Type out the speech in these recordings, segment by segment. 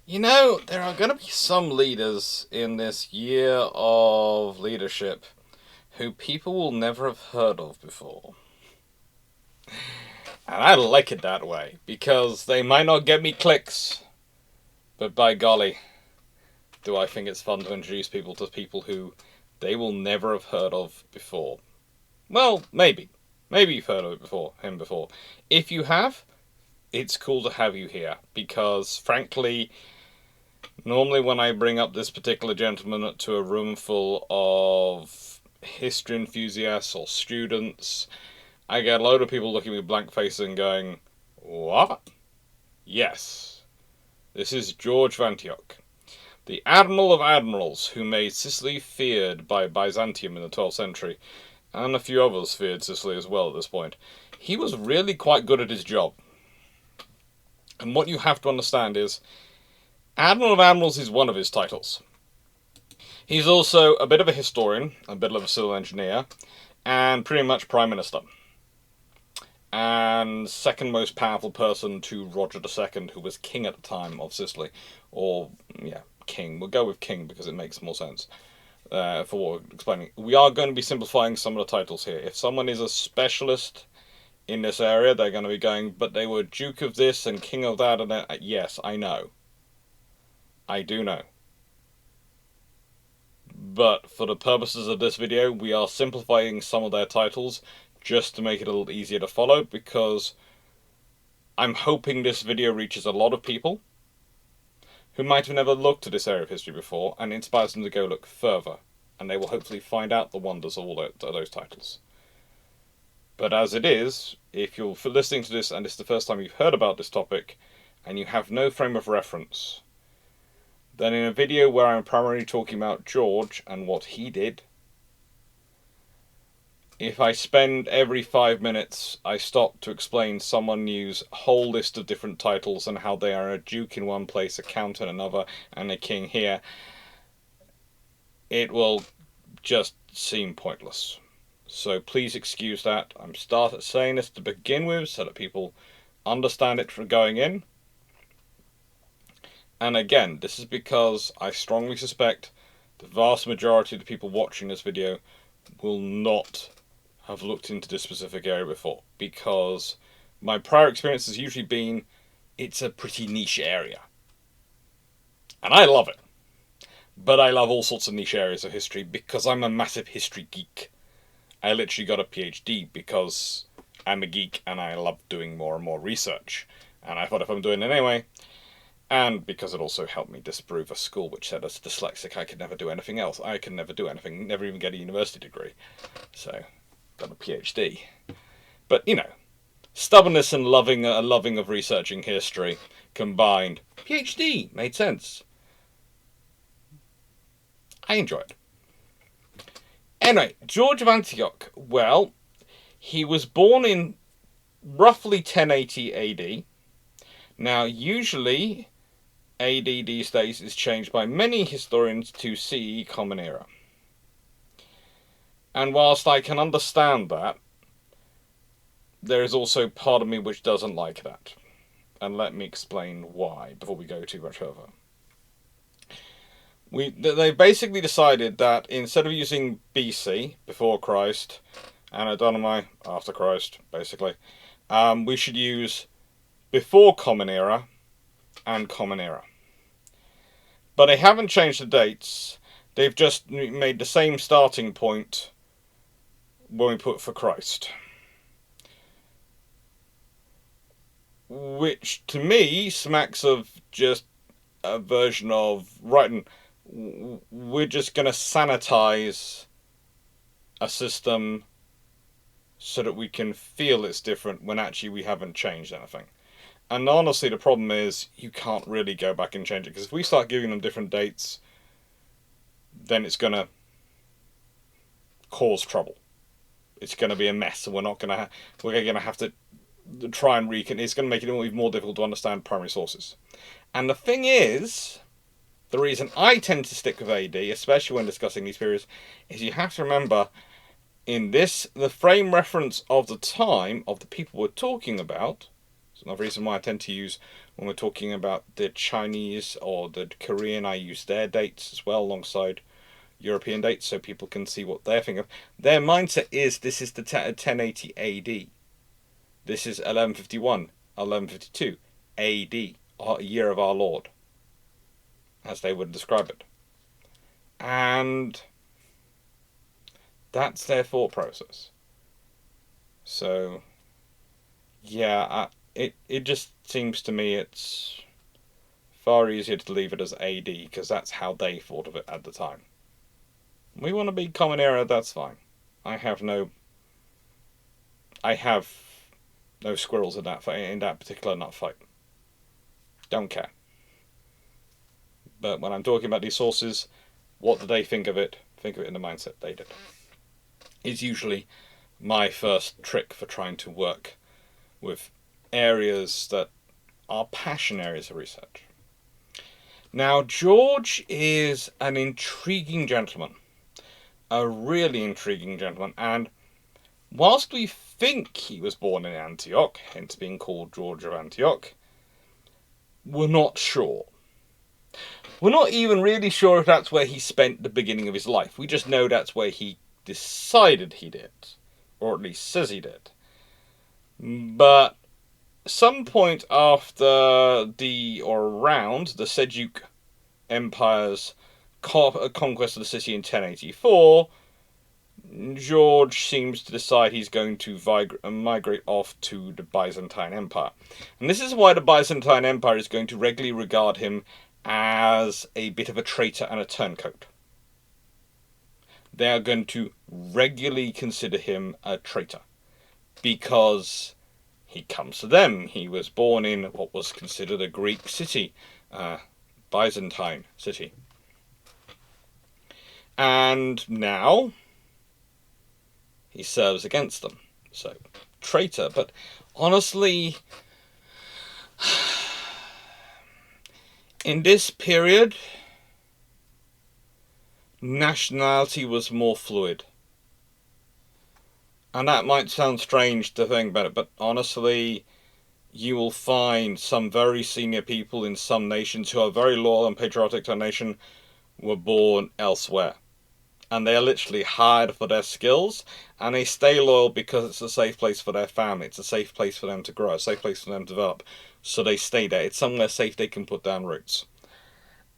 You know, there are going to be some leaders in this year of leadership who people will never have heard of before. And I like it that way, because they might not get me clicks, but by golly, do I think it's fun to introduce people to people who they will never have heard of before. Well, maybe. Maybe you've heard of him before. If you have, it's cool to have you here, because frankly, normally when I bring up this particular gentleman to a room full of history enthusiasts or students, I get a load of people looking at me blank faces and going, "What?" Yes, this is George of Antioch, the Admiral of Admirals who made Sicily feared by Byzantium in the 12th century, and a few others feared Sicily as well at this point. He was really quite good at his job. And what you have to understand is, Admiral of Admirals is one of his titles. He's also a bit of a historian, a bit of a civil engineer, and pretty much Prime Minister. And second most powerful person to Roger II, who was king at the time of Sicily. Or, yeah, king. We'll go with king because it makes more sense for what we're explaining. We are going to be simplifying some of the titles here. If someone is a specialist in this area, they're going to be going, but they were Duke of this and King of that, and that. Yes, I know. I do know. But for the purposes of this video, we are simplifying some of their titles just to make it a little easier to follow, because I'm hoping this video reaches a lot of people who might have never looked at this area of history before and inspires them to go look further, and they will hopefully find out the wonders of all those titles. But as it is, if you're listening to this and it's the first time you've heard about this topic and you have no frame of reference, then in a video where I'm primarily talking about George and what he did, if I spend every 5 minutes, I stop to explain someone new's whole list of different titles and how they are a duke in one place, a count in another, and a king here, it will just seem pointless. So please excuse that. I'm saying this to begin with so that people understand it from going in. And again, this is because I strongly suspect the vast majority of the people watching this video will not have looked into this specific area before, because my prior experience has usually been it's a pretty niche area. And I love it. But I love all sorts of niche areas of history because I'm a massive history geek. I literally got a PhD because I'm a geek and I love doing more and more research. And I thought if I'm doing it anyway, and because it also helped me disprove a school which said as a dyslexic I could never do anything else. I could never do anything, never even get a university degree. So, got a PhD. But, you know, stubbornness and loving of researching history combined. PhD made sense. I enjoyed it. Anyway, George of Antioch, well, he was born in roughly 1080 AD. Now, usually, AD these days is changed by many historians to CE Common Era. And whilst I can understand that, there is also part of me which doesn't like that. And let me explain why before we go too much further. They basically decided that instead of using BC, before Christ, and Adonai, after Christ, basically, we should use before Common Era and Common Era. But they haven't changed the dates. They've just made the same starting point when we put for Christ. Which, to me, smacks of just a version of, right, we're just going to sanitize a system so that we can feel it's different when actually we haven't changed anything. And honestly, the problem is you can't really go back and change it, because if we start giving them different dates, then it's going to cause trouble. It's going to be a mess, and we're going to have to try and it's going to make it even more difficult to understand primary sources. And the thing is, the reason I tend to stick with AD, especially when discussing these periods, is you have to remember, the frame reference of the time of the people we're talking about, Another reason why I tend to use, when we're talking about the Chinese or the Korean, I use their dates as well alongside European dates so people can see what they're thinking of. Their mindset is this is the 1080 AD. This is 1151, 1152 AD, a year of our Lord, as they would describe it. And that's their thought process. So, yeah, it just seems to me it's far easier to leave it as AD, because that's how they thought of it at the time. We want to be Common Era, that's fine. I have no squirrels in that particular nut fight. Don't care. But when I'm talking about these sources, what do they think of it? Think of it in the mindset they did. It's usually my first trick for trying to work with areas that are passion areas of research. Now, George is an intriguing gentleman. A really intriguing gentleman. And whilst we think he was born in Antioch, hence being called George of Antioch, we're not sure. We're not even really sure if that's where he spent the beginning of his life. We just know that's where he decided he did. Or at least says he did. But some point after around the Seljuk Empire's conquest of the city in 1084, George seems to decide he's going to migrate off to the Byzantine Empire. And this is why the Byzantine Empire is going to regularly regard him as a bit of a traitor and a turncoat. They are going to regularly consider him a traitor, because he comes to them. He was born in what was considered a Greek city, Byzantine city. And now he serves against them. So, traitor. But honestly, in this period, nationality was more fluid. And that might sound strange to think about it, but honestly, you will find some very senior people in some nations who are very loyal and patriotic to a nation were born elsewhere. And they are literally hired for their skills, and they stay loyal because it's a safe place for their family. It's a safe place for them to grow, a safe place for them to develop. So they stay there. It's somewhere safe they can put down roots.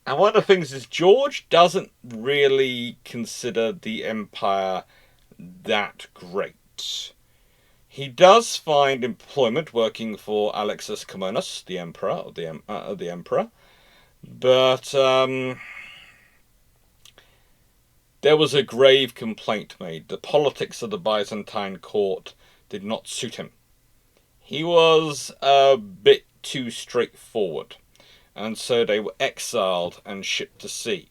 And one of the things is George doesn't really consider the empire that great. He does find employment working for Alexius Comnenus, the emperor, but there was a grave complaint made. The politics of the Byzantine court did not suit him. He was a bit too straightforward, and so they were exiled and shipped to sea.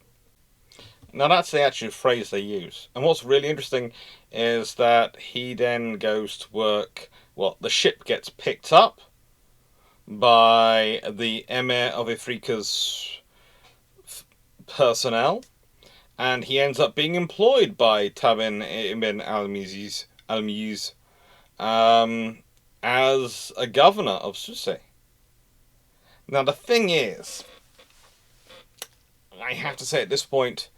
Now that's the actual phrase they use. And what's really interesting is that he then goes to work, the ship gets picked up by the Emir of Africa's personnel, and he ends up being employed by Tabin ibn al-Muiz as a governor of Sicily. Now the thing is, I have to say at this point,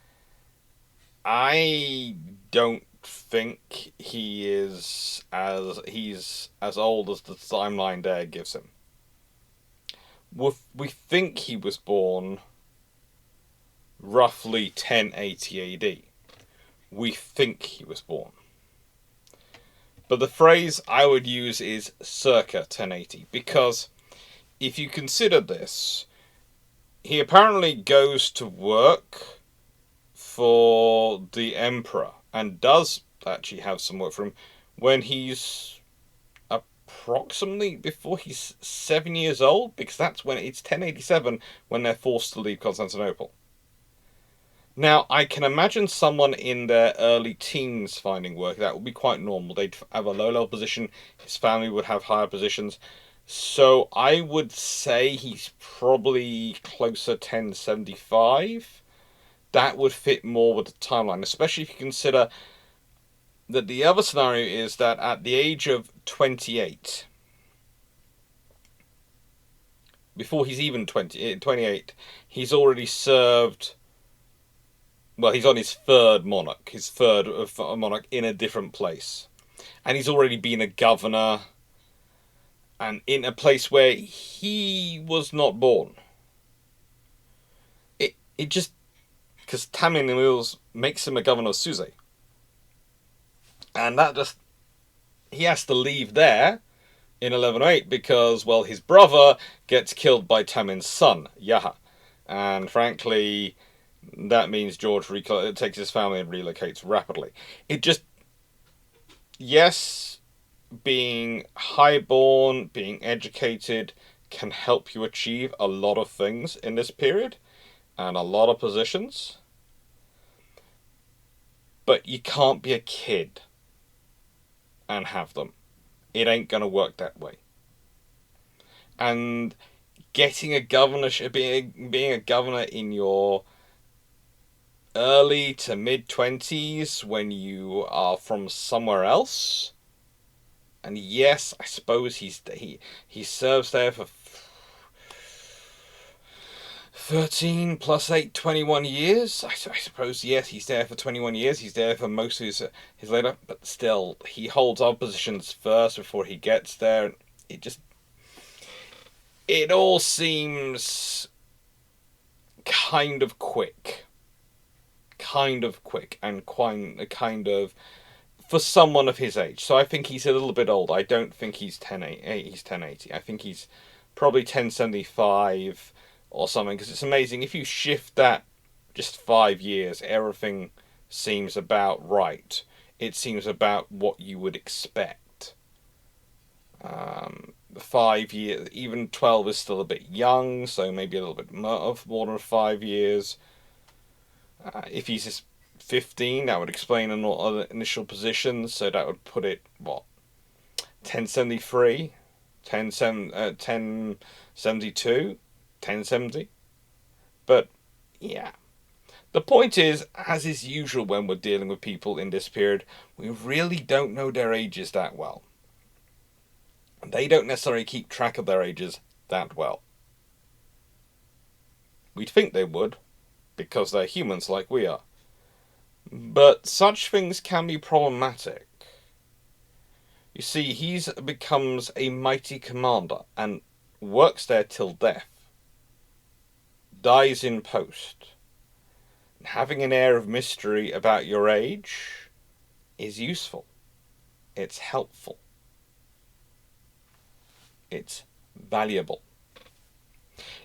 I don't think he's as old as the timeline there gives him. We think he was born roughly 1080 AD. We think he was born. But the phrase I would use is circa 1080, because if you consider this, he apparently goes to work for the emperor, and does actually have some work for him, when he's approximately before he's 7 years old, because that's when it's 1087 when they're forced to leave Constantinople. Now, I can imagine someone in their early teens finding work. That would be quite normal. They'd have a low-level position. His family would have higher positions. So I would say he's probably closer 1075. That would fit more with the timeline, especially if you consider that the other scenario is that at the age of 28, before he's even 28, he's already served. Well, he's on his third monarch, monarch in a different place, and he's already been a governor, and in a place where he was not born. It just because Tamlin Wills makes him a governor of Suze, and that just he has to leave there in 1108 because, well, his brother gets killed by Tamlin's son, Yaha. And frankly, that means George takes his family and relocates rapidly. It just, yes, being highborn, being educated can help you achieve a lot of things in this period and a lot of positions. But you can't be a kid and have them. It ain't going to work that way. And getting a governorship, being a governor in your early to mid-20s when you are from somewhere else, and yes, I suppose he serves there for 13 plus 8, 21 years. I suppose, yes, he's there for 21 years. He's there for most of his later, but still, he holds our positions first before he gets there. It all seems kind of quick, and kind of for someone of his age. So I think he's a little bit old. I don't think he's 1080. I think he's probably 1075 or something, because it's amazing. If you shift that just 5 years, everything seems about right. It seems about what you would expect. 5 years, even 12 is still a bit young, so maybe a little bit more than 5 years. If he's just 15, that would explain another initial positions, so that would put it, 1073, 1072, 1070. But, yeah. The point is, as is usual when we're dealing with people in this period, we really don't know their ages that well. They don't necessarily keep track of their ages that well. We'd think they would, because they're humans like we are. But such things can be problematic. You see, he becomes a mighty commander and works there till death. Dies in post. Having an air of mystery about your age is useful. It's helpful. It's valuable.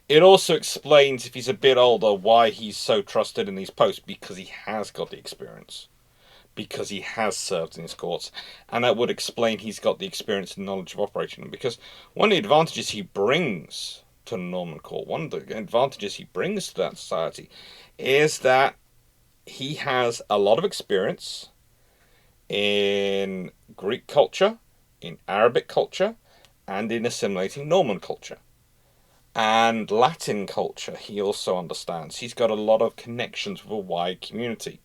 It also explains, if he's a bit older, why he's so trusted in these posts, because he has got the experience. Because he has served in his courts. And that would explain he's got the experience and knowledge of operating them. Because one of the advantages he brings to the Norman court, one of the advantages he brings to that society, is that he has a lot of experience in Greek culture, in Arabic culture, and in assimilating Norman culture. And Latin culture he also understands. He's got a lot of connections with a wide community.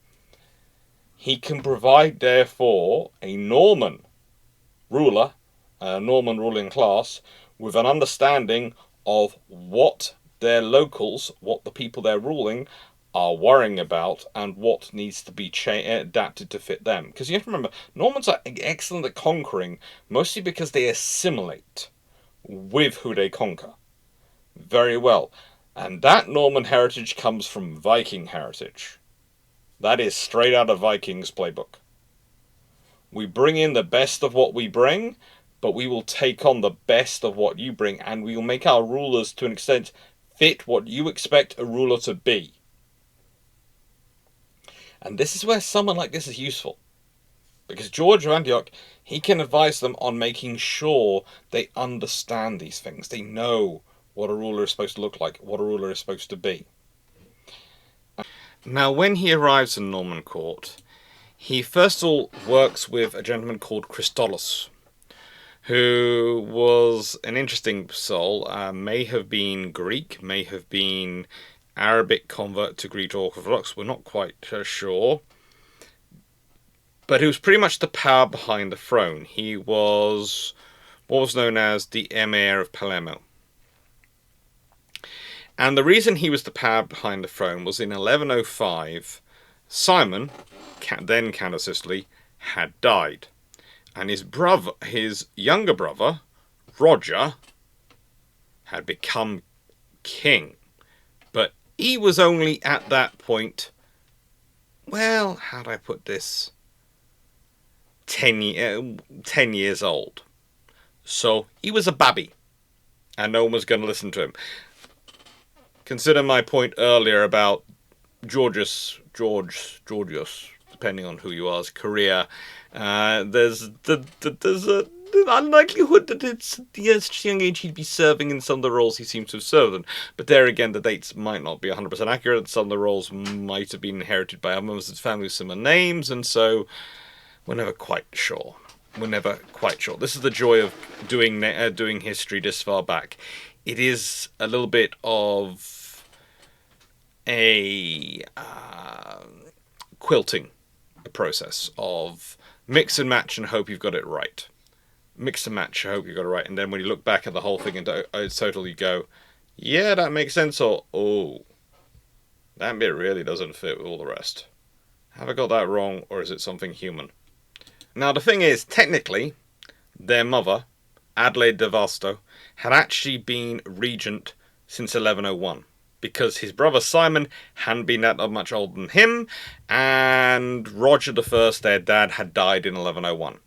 He can provide, therefore, a Norman ruler, a Norman ruling class, with an understanding of what their locals, what the people they're ruling, are worrying about, and what needs to be adapted to fit them. Because you have to remember, Normans are excellent at conquering, mostly because they assimilate with who they conquer very well. And that Norman heritage comes from Viking heritage. That is straight out of Vikings' playbook. We bring in the best of what we bring, but we will take on the best of what you bring, and we will make our rulers, to an extent, fit what you expect a ruler to be. And this is where someone like this is useful. Because George of Antioch, he can advise them on making sure they understand these things. They know what a ruler is supposed to look like, what a ruler is supposed to be. Now, when he arrives in Norman court, he first of all works with a gentleman called Christolus, who was an interesting soul, may have been Greek, may have been Arabic convert to Greek Orthodox, we're not quite sure. But he was pretty much the power behind the throne. He was what was known as the Emir of Palermo. And the reason he was the power behind the throne was in 1105, Simon, then Count of Sicily, had died. And his younger brother, Roger, had become king. But he was only at that point, well, how do I put this? 10 years old. So he was a babby. And no one was going to listen to him. Consider my point earlier about Georgius, depending on who you ask, career. There's a unlikelihood that it's the young age he'd be serving in some of the roles he seems to have served in. But there again, the dates might not be 100% accurate. Some of the roles might have been inherited by other members of his family with similar names, and so we're never quite sure. This is the joy of doing history this far back. It is a little bit of a quilting process of mix and match and hope you've got it right. Mix and match, I hope you got it right. And then when you look back at the whole thing in total, you go, yeah, that makes sense, or, oh, that bit really doesn't fit with all the rest. Have I got that wrong, or is it something human? Now, the thing is, technically, their mother, Adelaide de Vasto, had actually been regent since 1101. Because his brother Simon hadn't been that much older than him, and Roger I, their dad, had died in 1101.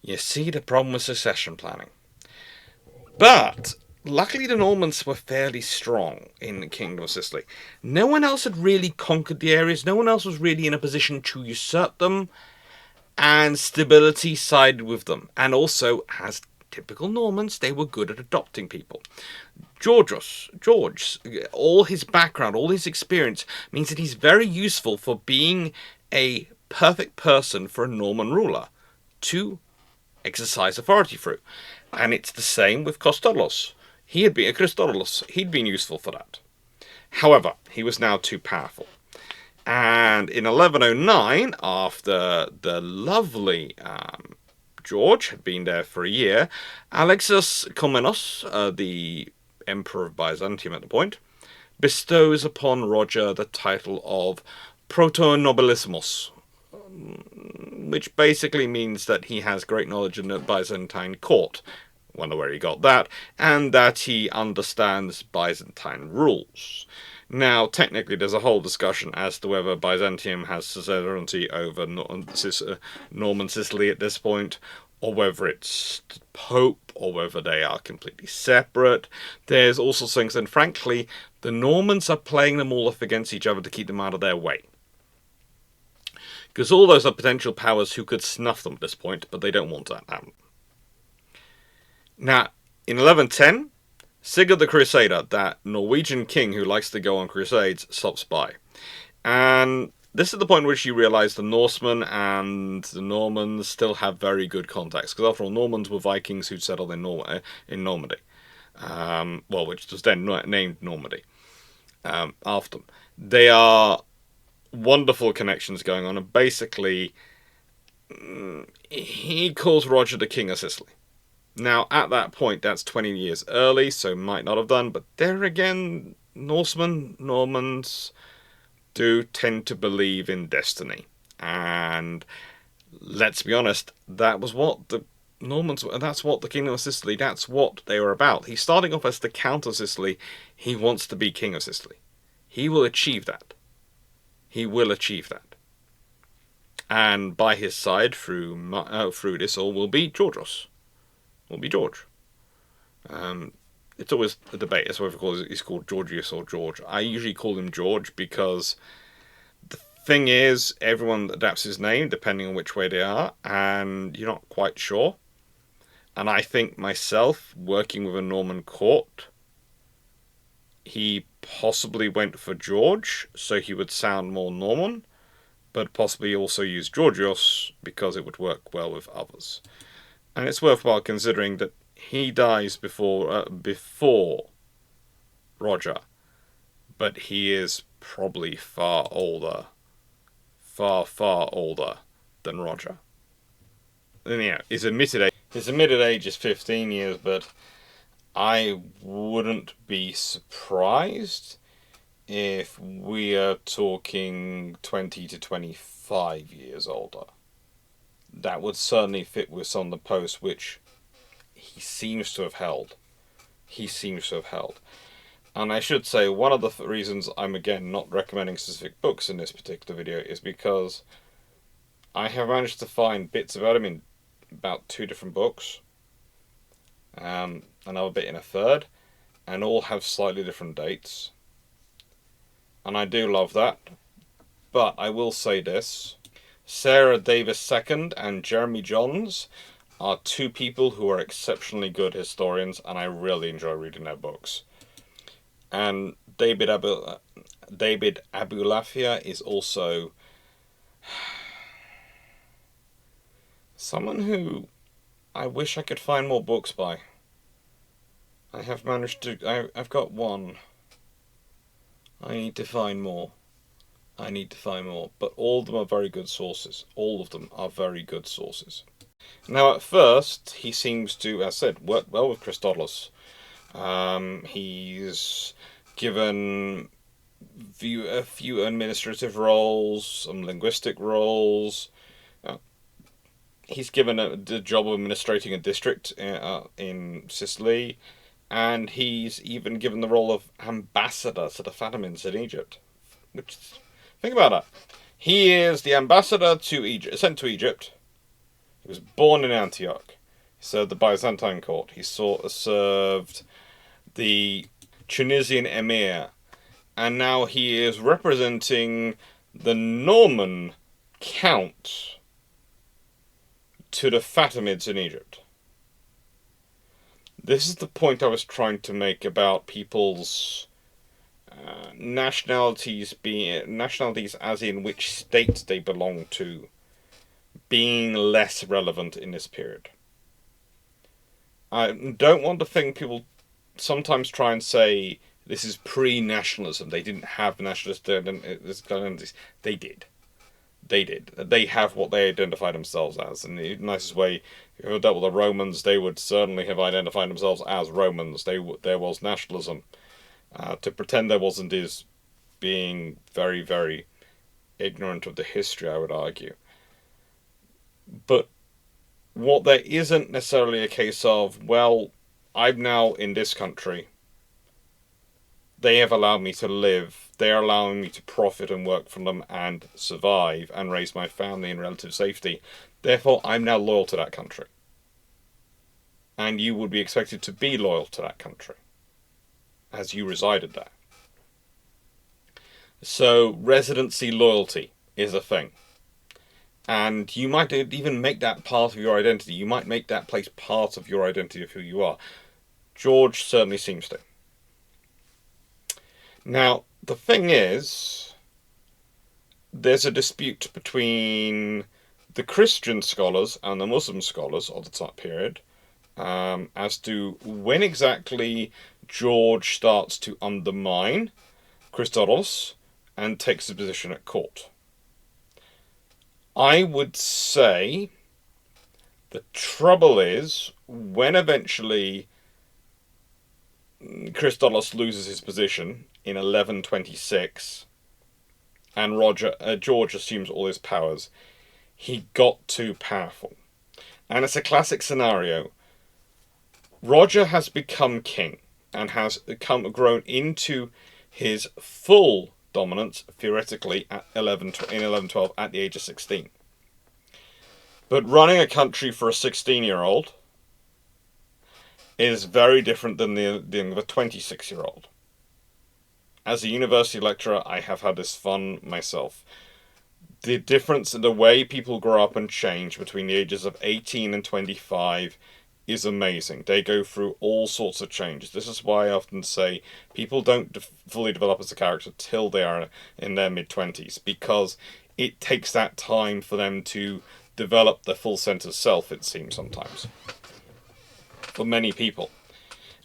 You see the problem with succession planning. But luckily the Normans were fairly strong in the Kingdom of Sicily. No one else had really conquered the areas. No one else was really in a position to usurp them. And stability sided with them. And also, as typical Normans, they were good at adopting people. George, all his background, all his experience, means that he's very useful for being a perfect person for a Norman ruler to exercise authority through. And it's the same with Christodulus. He'd been useful for that. However, he was now too powerful. And in 1109, after the lovely George had been there for a year, Alexius Komnenos, the Emperor of Byzantium at the point, bestows upon Roger the title of Protonobilissimus, which basically means that he has great knowledge in the Byzantine court. Wonder where he got that, and that he understands Byzantine rules. Now, technically, there's a whole discussion as to whether Byzantium has suzerainty over Norman Sicily at this point, or whether it's Pope, or whether they are completely separate. There's also things, and frankly, the Normans are playing them all off against each other to keep them out of their way. Because all those are potential powers who could snuff them at this point, but they don't want that to happen. Now, in 1110, Sigurd the Crusader, that Norwegian king who likes to go on crusades, stops by. And this is the point at which you realise the Norsemen and the Normans still have very good contacts. Because after all, Normans were Vikings who'd settled in Normandy. Which was then named Normandy after them. They are wonderful connections going on. And basically, he calls Roger the King of Sicily. Now, at that point, that's 20 years early, so might not have done, but there again, Normans do tend to believe in destiny. And let's be honest, that was what the Normans, that's what the Kingdom of Sicily, that's what they were about. He's starting off as the Count of Sicily, he wants to be King of Sicily. He will achieve that. And by his side, through this all, will be George. It's always a debate as to whether he's called Georgius or George. I usually call him George because the thing is, everyone adapts his name depending on which way they are, and you're not quite sure. And I think myself, working with a Norman court, he possibly went for George, so he would sound more Norman, but possibly also use Georgios because it would work well with others. And it's worthwhile considering that he dies before Roger, but he is probably far older than Roger. And yeah, his admitted age is 15 years, but I wouldn't be surprised if we are talking 20 to 25 years older. That would certainly fit with some of the posts which he seems to have held. And I should say, one of the reasons I'm again not recommending specific books in this particular video is because I have managed to find bits about him in about 2 different books, another bit in a third, and all have slightly different dates. And I do love that. But I will say this. Sarah Davis II and Jeremy Johns are 2 people who are exceptionally good historians, and I really enjoy reading their books. And David Abulafia is also someone who I wish I could find more books by. I have managed to... I've got one. I need to find more. But all of them are very good sources. Now, at first, he seems to, as I said, work well with Christodoulus. He's given a few administrative roles, some linguistic roles. He's given the job of administrating a district in Sicily, and he's even given the role of ambassador to the Fatimids in Egypt. Which, think about that. He is the ambassador to Egypt, sent to Egypt. He was born in Antioch. He served the Byzantine court. He served the Tunisian emir. And now he is representing the Norman count to the Fatimids in Egypt. This is the point I was trying to make about people's nationalities as in which state they belong to, being less relevant in this period. I don't want to think people sometimes try and say this is pre-nationalism. They didn't have nationalist identities. They did. They have what they identify themselves as. And the nicest way, if you ever dealt with the Romans, they would certainly have identified themselves as Romans. There was nationalism. To pretend there wasn't is being very, very ignorant of the history, I would argue. But what there isn't necessarily a case of, well, I'm now in this country. They have allowed me to live. They are allowing me to profit and work from them and survive and raise my family in relative safety. Therefore, I'm now loyal to that country. And you would be expected to be loyal to that country, as you resided there. So, residency loyalty is a thing. And you might even make that part of your identity. You might make that place part of your identity of who you are. George certainly seems to. Now, the thing is, there's a dispute between the Christian scholars and the Muslim scholars of the time period as to when exactly George starts to undermine Christodoulus and takes a position at court. I would say the trouble is when eventually Christodoulus loses his position in 1126 and George assumes all his powers, he got too powerful. And it's a classic scenario. Roger has become king and has grown into his full dominance, theoretically, in 1112 at the age of 16. But running a country for a 16-year-old is very different than the 26-year-old. As a university lecturer, I have had this fun myself. The difference in the way people grow up and change between the ages of 18 and 25 is amazing. They go through all sorts of changes. This is why I often say people don't fully develop as a character till they are in their mid-20s, because it takes that time for them to develop their full sense of self, it seems sometimes, for many people.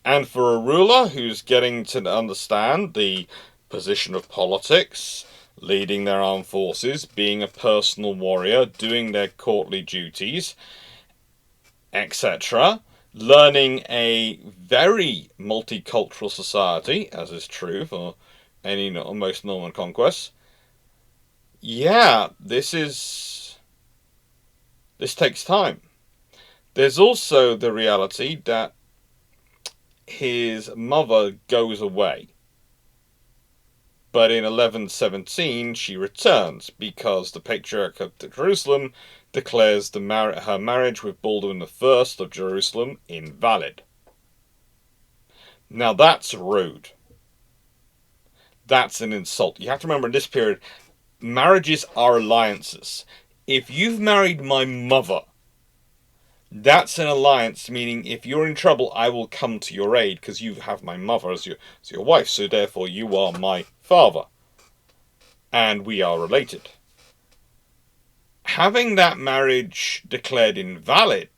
And for a ruler who's getting to understand the position of politics, leading their armed forces, being a personal warrior, doing their courtly duties, etc., learning a very multicultural society, as is true for any or most Norman conquests. Yeah, this takes time. There's also the reality that his mother goes away. But in 1117 she returns because the Patriarch of Jerusalem declares her marriage with Baldwin I of Jerusalem invalid. Now that's rude. That's an insult. You have to remember in this period, marriages are alliances. If you've married my mother, that's an alliance, meaning if you're in trouble, I will come to your aid because you have my mother as your wife, so therefore you are my father. And we are related. Having that marriage declared invalid,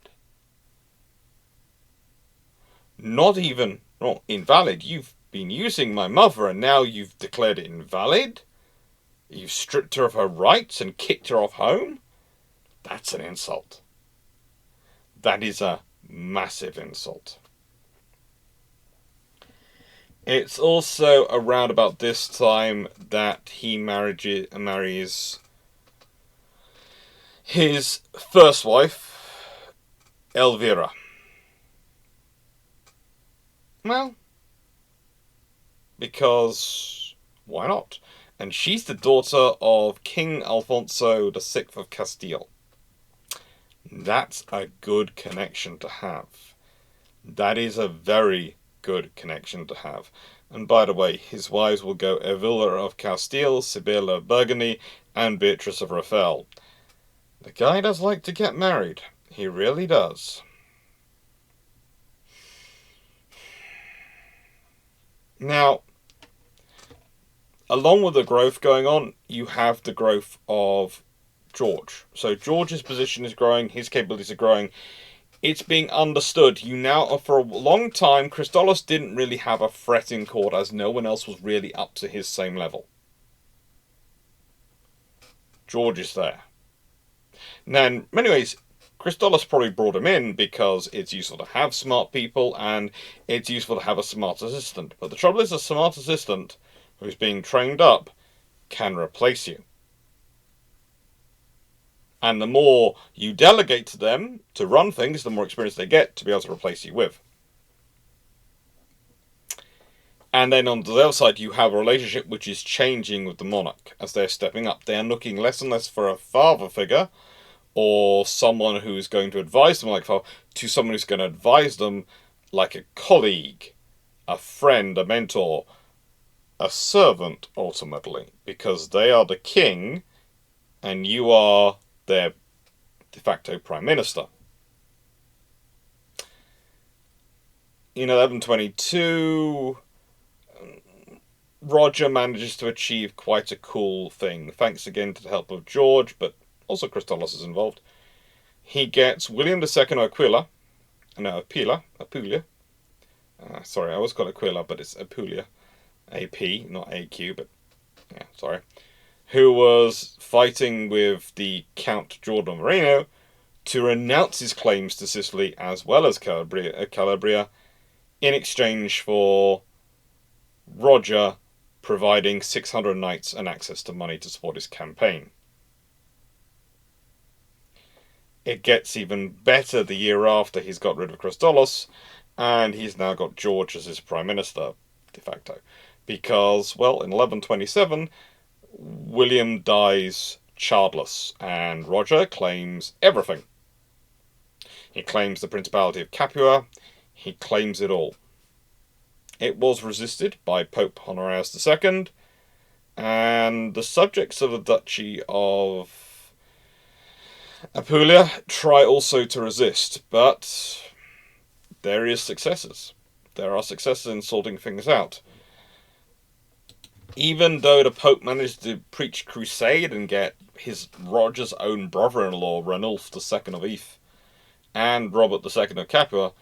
not invalid, you've been using my mother and now you've declared it invalid? You've stripped her of her rights and kicked her off home? That's an insult. That is a massive insult. It's also around about this time that he marries his first wife, Elvira. Well, because why not? And she's the daughter of King Alfonso VI of Castile. That's a good connection to have. That is a very good connection to have. And by the way, his wives will go Evilla of Castile, Sibylla of Burgundy, and Beatrice of Raphael. The guy does like to get married. He really does. Now, along with the growth going on, you have the growth of George. So George's position is growing, his capabilities are growing. It's being understood. For a long time, Christolos didn't really have a threat in court as no one else was really up to his same level. George is there. Now, in many ways, Christolos probably brought him in because it's useful to have smart people and it's useful to have a smart assistant. But the trouble is, a smart assistant who's being trained up can replace you. And the more you delegate to them to run things, the more experience they get to be able to replace you with. And then on the other side, you have a relationship which is changing with the monarch as they're stepping up. They are looking less and less for a father figure or someone who's going to advise them like father to someone who's going to advise them like a colleague, a friend, a mentor, a servant, ultimately, because they are the king and you are their de facto prime minister. In 1122, Roger manages to achieve quite a cool thing, thanks again to the help of George, but also Christolos is involved. He gets William II of Apulia. Sorry, I always call it Aquila, but it's Apulia. AP, not AQ, but yeah, sorry. Who was fighting with the Count Giordano Moreno to renounce his claims to Sicily as well as Calabria in exchange for Roger providing 600 knights and access to money to support his campaign. It gets even better the year after he's got rid of Christolos, and he's now got George as his prime minister, de facto. Because, well, in 1127, William dies childless, and Roger claims everything. He claims the Principality of Capua, he claims it all. It was resisted by Pope Honorius II, and the subjects of the Duchy of Apulia try also to resist, but there are successes. There are successes in sorting things out. Even though the Pope managed to preach crusade and get Roger's own brother-in-law, Ranulf II of Eth, and Robert II of Capua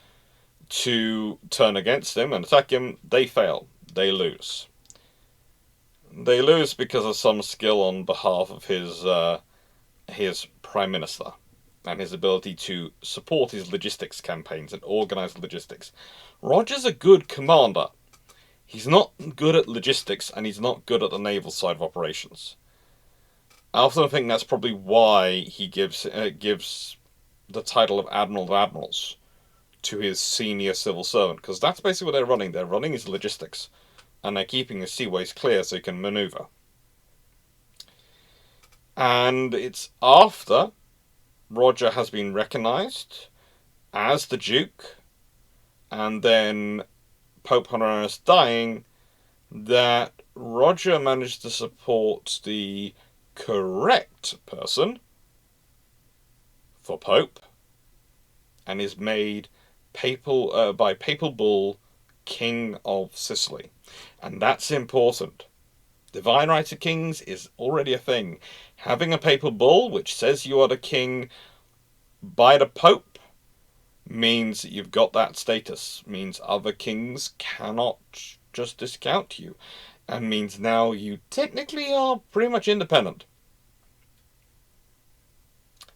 to turn against him and attack him, they fail. They lose. They lose because of some skill on behalf of his prime minister. and his ability to support his logistics campaigns and organize logistics. Roger's a good commander. He's not good at logistics, and he's not good at the naval side of operations. I often think that's probably why he gives the title of Admiral of Admirals to his senior civil servant, because that's basically what they're running. They're running his logistics, and they're keeping the seaways clear so he can maneuver. And it's after Roger has been recognised as the Duke, and then Pope Honorius dying, that Roger managed to support the correct person for Pope, and is made by papal bull King of Sicily. And that's important. Divine right of kings is already a thing. Having a papal bull which says you are the king by the Pope means that you've got that status, means other kings cannot just discount you, and means now you technically are pretty much independent.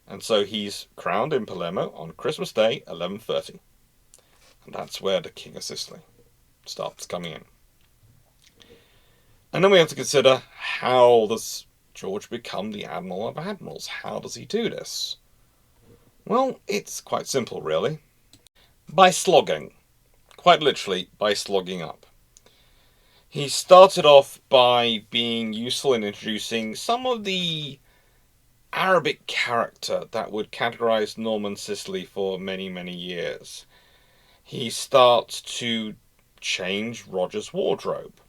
And so he's crowned in Palermo on Christmas Day, 1130. And that's where the King of Sicily starts coming in. And then we have to consider, how does George become the Admiral of Admirals? How does he do this? Well, it's quite simple, really. By slogging. Quite literally, by slogging up. He started off by being useful in introducing some of the Arabic character that would categorize Norman Sicily for many, many years. He starts to change Roger's wardrobe,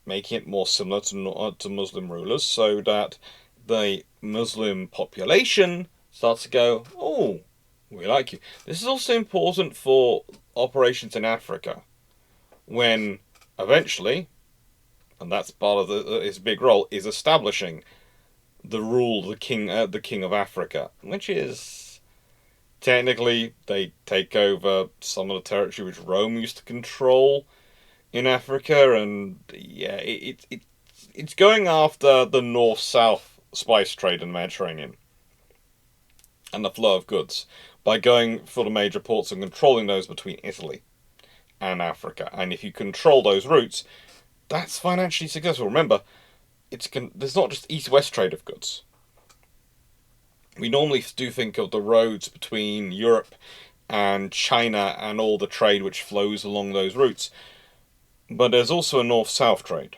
making it more similar to Muslim rulers, so that the Muslim population starts to go, oh, we like you. This is also important for operations in Africa, when eventually, and that's part of his big role, is establishing the rule of the king of Africa, which is technically they take over some of the territory which Rome used to control in Africa, and yeah, it's going after the north-south spice trade in the Mediterranean and the flow of goods by going for the major ports and controlling those between Italy and Africa. And if you control those routes, that's financially successful. Remember, there's not just east-west trade of goods. We normally do think of the roads between Europe and China and all the trade which flows along those routes. But there's also a north-south trade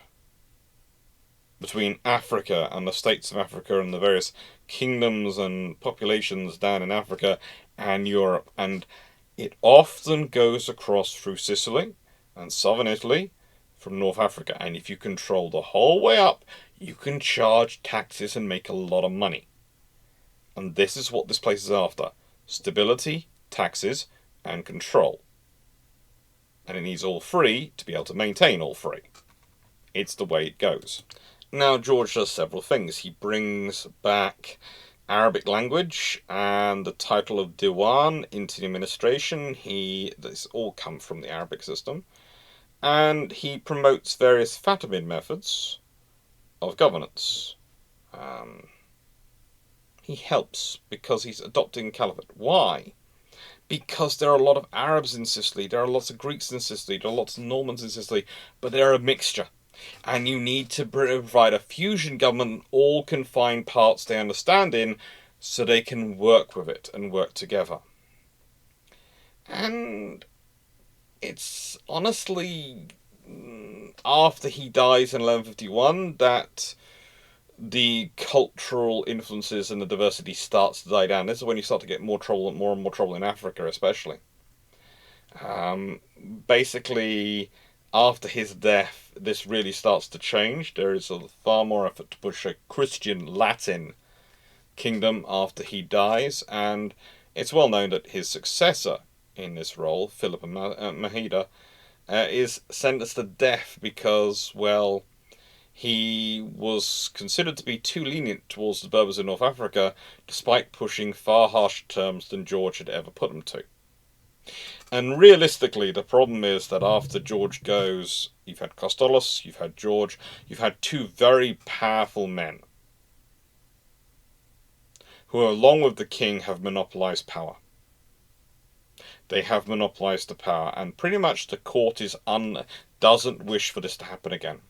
between Africa and the states of Africa and the various kingdoms and populations down in Africa and Europe. And it often goes across through Sicily and southern Italy from North Africa. And if you control the whole way up, you can charge taxes and make a lot of money. And this is what this place is after. Stability, taxes, and control. And it needs all three to be able to maintain all three. It's the way it goes. Now, George does several things. He brings back Arabic language and the title of Diwan into the administration. This all come from the Arabic system. And he promotes various Fatimid methods of governance. He helps because he's adopting caliphate. Why? Because there are a lot of Arabs in Sicily, there are lots of Greeks in Sicily, there are lots of Normans in Sicily, but they're a mixture. And you need to provide a fusion government, all can find parts they understand in, so they can work with it and work together. And it's honestly after he dies in 1151 that the cultural influences and the diversity starts to die down. This is when you start to get more and more trouble in Africa, especially. Basically, after his death, this really starts to change. There is a far more effort to push a Christian Latin kingdom after he dies, and it's well known that his successor in this role, Philip Mahida, is sentenced to death because, well, he was considered to be too lenient towards the Berbers in North Africa, despite pushing far harsher terms than George had ever put them to. And realistically, the problem is that after George goes, you've had Costolos, you've had George, you've had two very powerful men who, along with the king, have monopolised power. They have monopolised the power, and pretty much the court doesn't wish for this to happen again.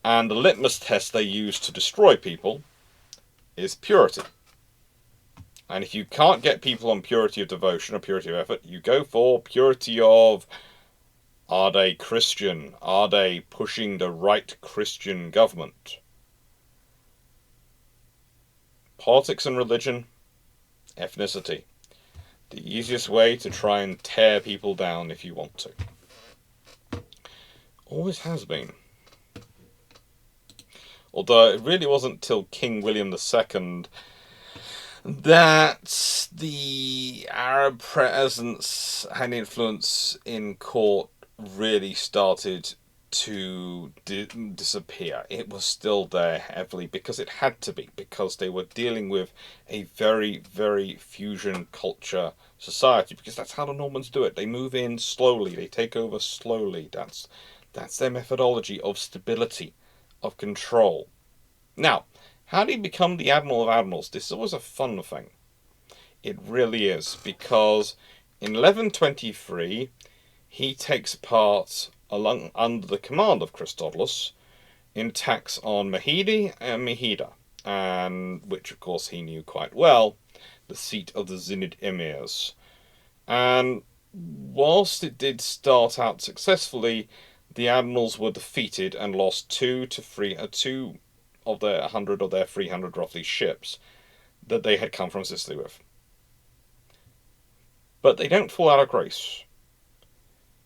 And the litmus test they use to destroy people is purity. And if you can't get people on purity of devotion or purity of effort, you go for purity of, are they Christian? Are they pushing the right Christian government? Politics and religion, ethnicity. The easiest way to try and tear people down if you want to. Always has been. Although it really wasn't till King William II that the Arab presence and influence in court really started to disappear. It was still there heavily because it had to be, because they were dealing with a very, very fusion culture society, because that's how the Normans do it. They move in slowly, they take over slowly. That's their methodology of stability, of control. Now, how do you become the Admiral of Admirals? This is always a fun thing. It really is, because in 1123 he takes part under the command of Christodulus in attacks on Mahidi and Mahida, and which of course he knew quite well, the seat of the Zinid emirs. And whilst it did start out successfully, the admirals were defeated and lost 2 of their 100 or their 300 roughly ships that they had come from Sicily with. But they don't fall out of grace.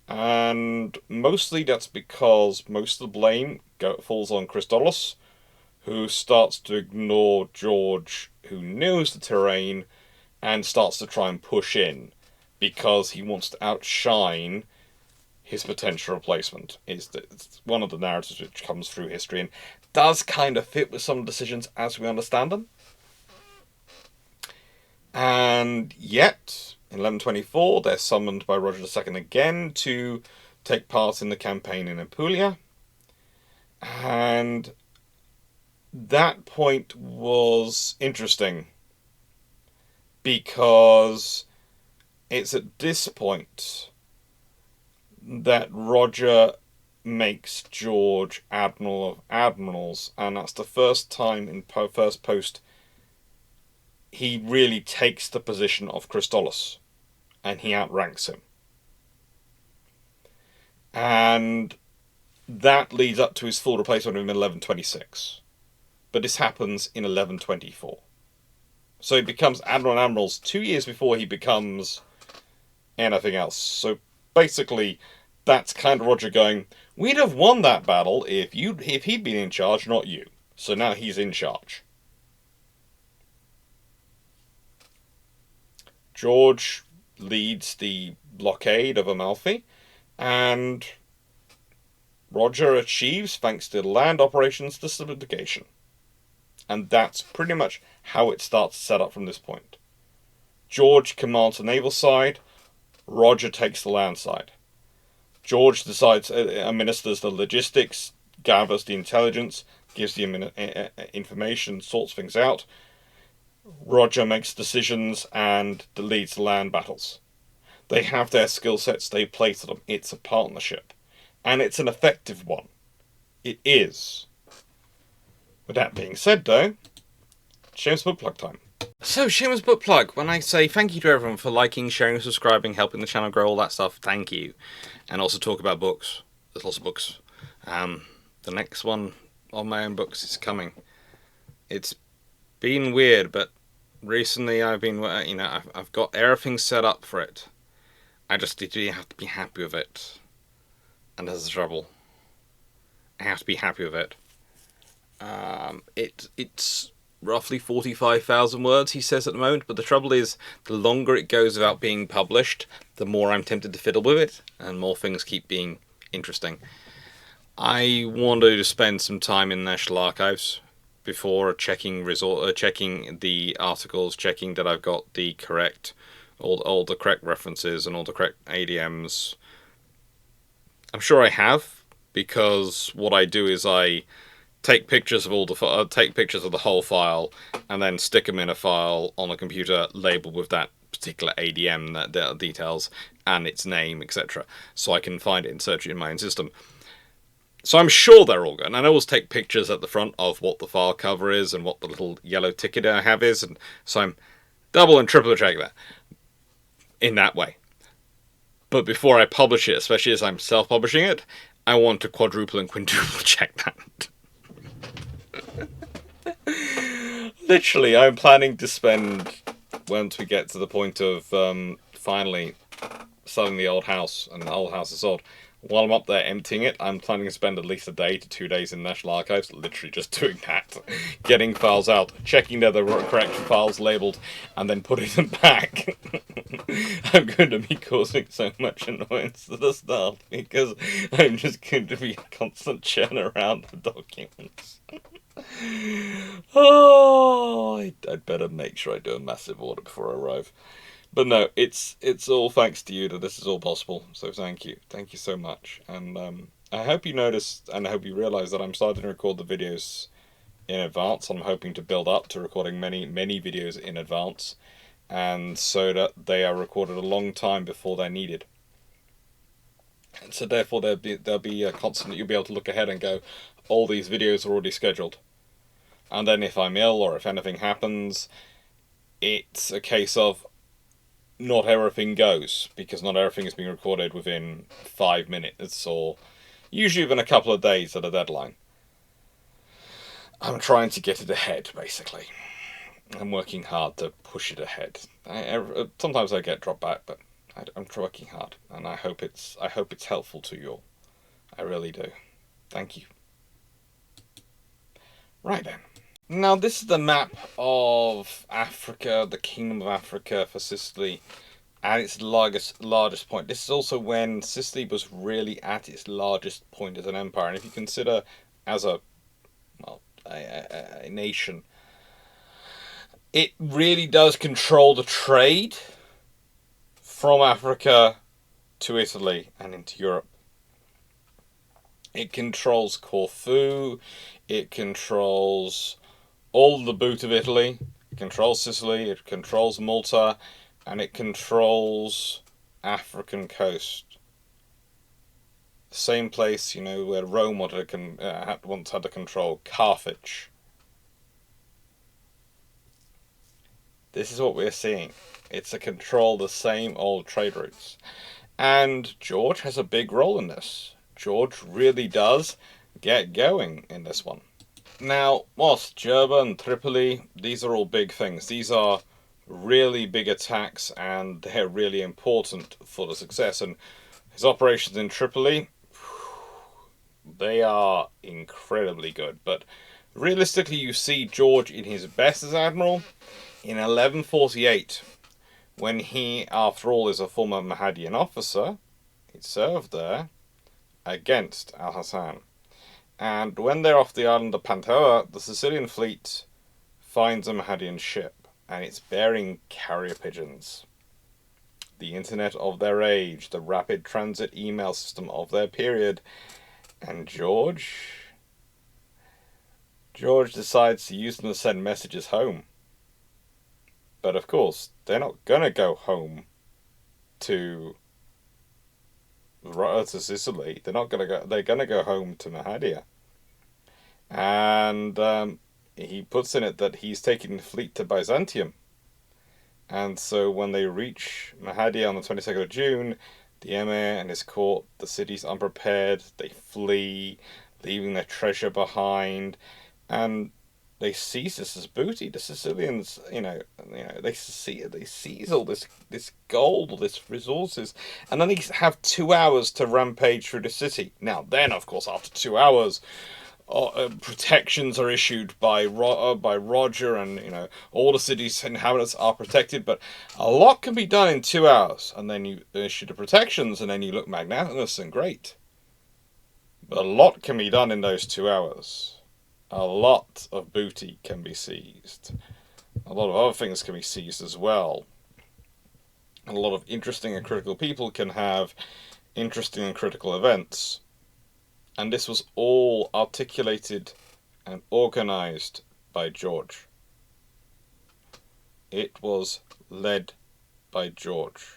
And mostly that's because most of the blame falls on Christodulus, who starts to ignore George, who knows the terrain, and starts to try and push in, because he wants to outshine his potential replacement. It's one of the narratives which comes through history and does kind of fit with some decisions as we understand them. And yet, in 1124, they're summoned by Roger II again to take part in the campaign in Apulia. And that point was interesting, because it's at this point that Roger makes George Admiral of Admirals, and that's the first time in first post he really takes the position of Christodulus, and he outranks him. And that leads up to his full replacement in 1126. But this happens in 1124. So he becomes Admiral of Admirals 2 years before he becomes anything else. So basically, that's kind of Roger going, we'd have won that battle if he'd been in charge, not you. So now he's in charge. George leads the blockade of Amalfi, and Roger achieves, thanks to land operations, the subjugation. And that's pretty much how it starts to set up from this point. George commands the naval side, Roger takes the land side. George decides, administers the logistics, gathers the intelligence, gives the information, sorts things out. Roger makes decisions and leads the land battles. They have their skill sets, they play to them. It's a partnership. And it's an effective one. It is. With that being said, though, Shameless book plug time. So, Shameless book plug. When I say thank you to everyone for liking, sharing, subscribing, helping the channel grow, all that stuff, thank you. And also talk about books. There's lots of books. The next one on my own books is coming. It's been weird, but recently I've been, I've got everything set up for it. I just have to be happy with it. And there's the trouble. I have to be happy with it. It's roughly 45,000 words, he says at the moment, but the trouble is, the longer it goes without being published, the more I'm tempted to fiddle with it, and more things keep being interesting. I wanted to spend some time in National Archives before checking the articles, checking that I've got the correct, all the correct references and all the correct ADMs. I'm sure I have, because what I do is I take pictures of take pictures of the whole file, and then stick them in a file on a computer labeled with that particular ADM that details and its name, etc. So I can find it and search it in my own system. So I'm sure they're all good. And I always take pictures at the front of what the file cover is and what the little yellow ticket I have is, and so I'm double and triple check that in that way. But before I publish it, especially as I'm self-publishing it, I want to quadruple and quintuple check that. Literally, I'm planning to spend, once we get to the point of finally selling the old house, and the old house is sold, while I'm up there emptying it, I'm planning to spend at least a day to 2 days in National Archives, literally just doing that. Getting files out, checking that the correct files labelled, and then putting them back. I'm going to be causing so much annoyance to the staff, because I'm just going to be a constant churn around the documents. Oh, I'd better make sure I do a massive order before I arrive. But no, it's all thanks to you that this is all possible. So thank you so much. And I hope you noticed, and I hope you realise that I'm starting to record the videos in advance. I'm hoping to build up to recording many videos in advance, and so that they are recorded a long time before they're needed. And so therefore there'll be a constant. You'll be able to look ahead and go, all these videos are already scheduled. And then if I'm ill or if anything happens, it's a case of not everything goes, because not everything is being recorded within 5 minutes, or usually within a couple of days at a deadline. I'm trying to get it ahead, basically. I'm working hard to push it ahead. Sometimes I get dropped back, but I'm working hard, and I hope it's helpful to you all. I really do. Thank you. Right then. Now this is the map of Africa, the Kingdom of Africa for Sicily, at its largest point. This is also when Sicily was really at its largest point as an empire, and if you consider as a nation, it really does control the trade from Africa to Italy and into Europe. It controls Corfu, it controls all the boot of Italy, it controls Sicily, it controls Malta, and it controls African coast. The same place, where Rome once had to control Carthage. This is what we're seeing. It's a control the same old trade routes. And George has a big role in this. George really does get going in this one. Now, whilst Jerba and Tripoli, these are all big things. These are really big attacks, and they're really important for the success. And his operations in Tripoli, they are incredibly good. But realistically, you see George in his best as admiral in 1148, when he, after all, is a former Mahdian officer. He served there against Al-Hassan. And when they're off the island of Pantoa, the Sicilian fleet finds a Mahdian ship, and it's bearing carrier pigeons. The internet of their age, the rapid transit email system of their period. And George decides to use them to send messages home. But of course, they're not going to go home to Sicily. They're going to go home to Mahdia. And he puts in it that he's taking the fleet to Byzantium. And so when they reach Mahdia on the 22nd of June, the emir and his court, the city's unprepared, they flee, leaving their treasure behind, and they seize this as booty. The Sicilians, they seize all this gold, all this resources, and then they have 2 hours to rampage through the city. Now, then, of course, after 2 hours, protections are issued by Roger, and all the city's inhabitants are protected. But a lot can be done in 2 hours, and then you issue the protections, and then you look magnanimous and great. But a lot can be done in those 2 hours. A lot of booty can be seized. A lot of other things can be seized as well. And a lot of interesting and critical people can have interesting and critical events. And this was all articulated and organized by George. It was led by George.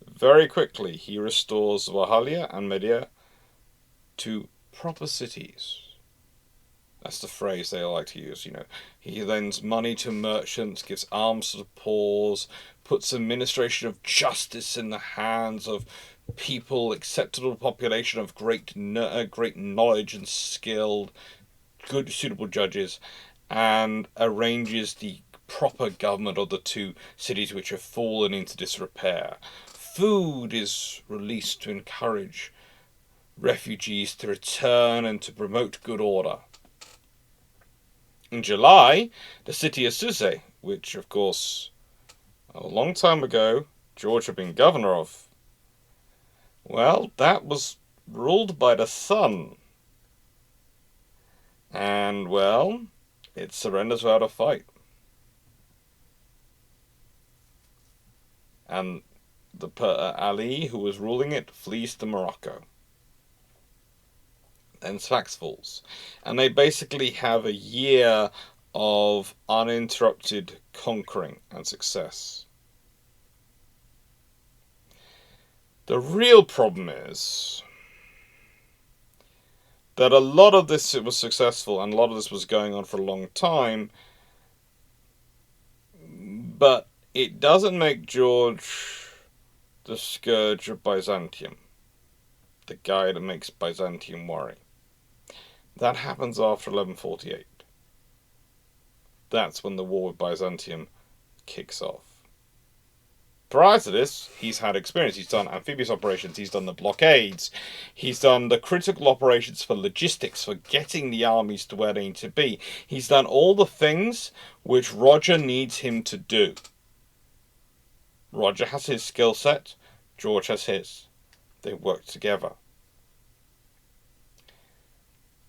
Very quickly, he restores Wahalia and Media to proper cities. That's the phrase they like to use, you know. He lends money to merchants, gives arms to the poor, puts administration of justice in the hands of people, acceptable population of great knowledge and skill, good, suitable judges, and arranges the proper government of the two cities which have fallen into disrepair. Food is released to encourage refugees to return and to promote good order. In July, the city of Sicily, which of course a long time ago George had been governor of, well, that was ruled by the sun. And, well, it surrenders without a fight. And the Ali, who was ruling it, flees to Morocco. Then Sfax falls. And they basically have a year of uninterrupted conquering and success. The real problem is that a lot of this was successful and a lot of this was going on for a long time, but it doesn't make George the scourge of Byzantium, the guy that makes Byzantium worry. That happens after 1148. That's when the war with Byzantium kicks off. Prior to this, he's had experience. He's done amphibious operations, he's done the blockades, he's done the critical operations for logistics, for getting the armies to where they need to be. He's done all the things which Roger needs him to do. Roger has his skill set, George has his. They work together.